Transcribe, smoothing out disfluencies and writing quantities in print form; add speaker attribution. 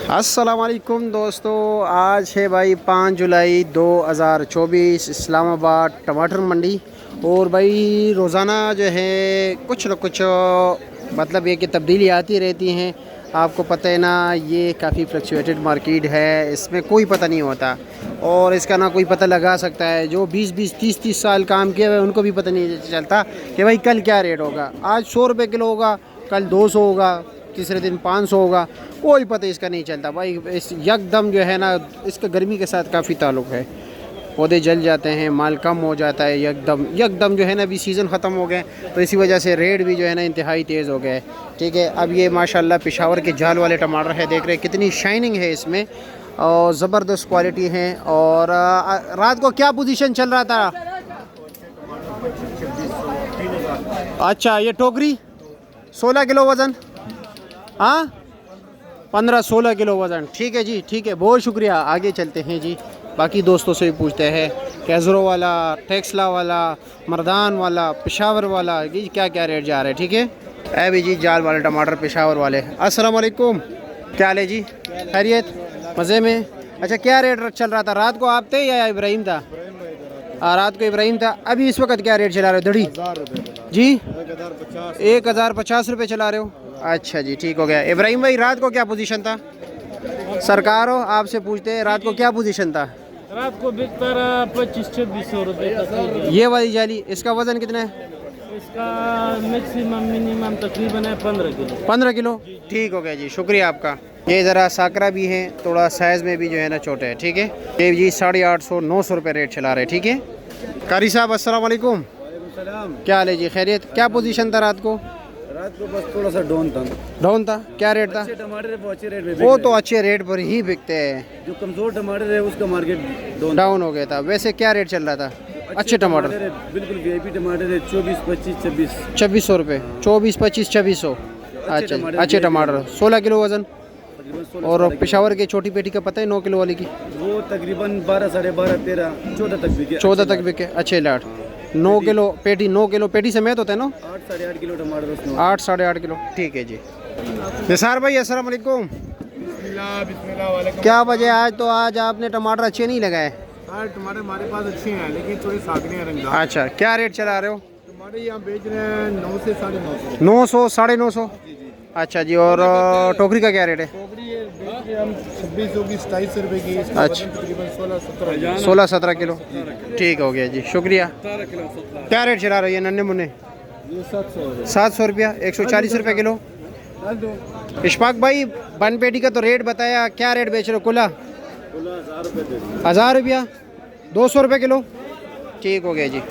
Speaker 1: अस्सलाम वालेकुम दोस्तों, आज है भाई 5 जुलाई 2024 इस्लामाबाद टमाटर मंडी। और भाई रोज़ाना जो है कुछ न कुछ मतलब ये कि तब्दीली आती रहती हैं। आपको पता है ना, ये काफ़ी फ्लक्चुएटेड मार्केट है, इसमें कोई पता नहीं होता और इसका ना कोई पता लगा सकता है। जो 20-20 30-30 साल काम किए हुए उनको भी पता नहीं चलता कि भाई कल क्या रेट होगा। आज 100 रुपये किलो होगा, कल 200 होगा, तीसरे दिन 500 होगा, कोई पता इसका नहीं चलता भाई। इस यकदम जो है ना, इसका गर्मी के साथ काफ़ी ताल्लुक़ है। पौधे जल जाते हैं, माल कम हो जाता है यकदम जो है ना। अभी सीज़न ख़त्म हो गए तो इसी वजह से रेट भी जो है ना इंतहाई तेज़ हो गए। ठीक है, अब ये माशाल्लाह पेशावर के जाल वाले टमाटर है, देख रहे हैं कितनी शाइनिंग है इसमें और ज़बरदस्त क्वालिटी है। और रात को क्या पोजीशन चल रहा था? अच्छा, ये टोकरी 16 किलो वज़न, हाँ 15-16 किलो वज़न। ठीक है जी, ठीक है, बहुत शुक्रिया। आगे चलते हैं जी, बाकी दोस्तों से भी पूछते हैं। कैज़रो वाला, टेक्सला वाला, मर्दान वाला, पेशावर वाला, जी क्या क्या रेट जा रहे हैं। ठीक है अभी जी, जाल वाले टमाटर पेशावर वाले। अस्सलाम वालेकुम, क्या हाल है जी? खैरियत, मज़े में? अच्छा, क्या रेट चल रहा था? रात को आप थे या इब्राहिम था? रात को इब्राहिम था। अभी इस वक्त क्या रेट चला रहे हो? दड़ी जी 1050 रुपये चला रहे हो? अच्छा जी, ठीक हो गया। इब्राहिम भाई, रात को क्या पोजीशन था? सरकार हो, आपसे पूछते हैं, रात को क्या पोजीशन था?
Speaker 2: रात को बिकता रहा 2500-2600 रुपये।
Speaker 1: ये वाली जाली, इसका वज़न कितना है?
Speaker 2: इसका मैक्सिमम मिनिमम तकरीबन है 15 किलो।
Speaker 1: 15 किलो, ठीक हो गया जी, शुक्रिया आपका। ये ज़रा साकरा भी है, थोड़ा साइज़ में भी जो है ना छोटे है। ठीक है, ये जी 850-900 रुपये रेट चला रहे। ठीक है कारी साहब, अस्सलाम वालेकुम, क्या हाल है जी? खैरियत, क्या पोजीशन था रात को?
Speaker 2: रात को बस थोड़ा सा डाउन था।
Speaker 1: डाउन था, क्या रेट था?
Speaker 2: टमाटर वो अच्छे रेट में,
Speaker 1: वो तो अच्छे रेट पर ही बिकते हैं।
Speaker 2: जो कमजोर टमाटर है उसका मार्केट
Speaker 1: डाउन हो गया था। वैसे क्या रेट चल रहा था अच्छे टमाटर?
Speaker 2: बिल्कुल वीआईपी टमाटर है 24, 25, 26।
Speaker 1: 2600 रुपये, 24, 25, 2600। अच्छा, अच्छे टमाटर 16 किलो वज़न। और पेशावर की छोटी पेटी का पता है 9 किलो वाली की?
Speaker 2: वो तकरीबन 12, 12.5, 13, 14 तक बिके।
Speaker 1: 14 तक बिके, अच्छे लाट। 9 किलो पेटी, 9 किलो पेटी समेत होता है ना?
Speaker 2: 8, 8.5 किलो टमाटर उसमें।
Speaker 1: 8, 8.5 किलो, ठीक है जी। निसार भाई, अस्सलाम वालेकुम, क्या वजह? आज आपने टमाटर अच्छे नहीं लगाए?
Speaker 2: टमाटर हमारे पास अच्छे हैं लेकिन थोड़ी सागने रंगदार।
Speaker 1: अच्छा, क्या रेट चला रहे हो?
Speaker 2: टमाटर यहाँ बेच रहे हैं 9 से 950।
Speaker 1: 900, 950। अच्छा जी, और टोकरी का क्या रेट है?
Speaker 2: हम 2600 की, 2700 रुपये की।
Speaker 1: अच्छा,
Speaker 2: तकरीबन 16-17
Speaker 1: 16-17 किलो, ठीक हो गया जी, शुक्रिया। क्या रेट चला रहे हो ये नन्हे मुन्ने? 700 रुपया, 140 रुपये किलो। इशफाक भाई, बन पेटी का तो रेट बताया, क्या रेट बेच रहे हो? कुला 1000 रुपया, 200 रुपये किलो, ठीक हो गया जी।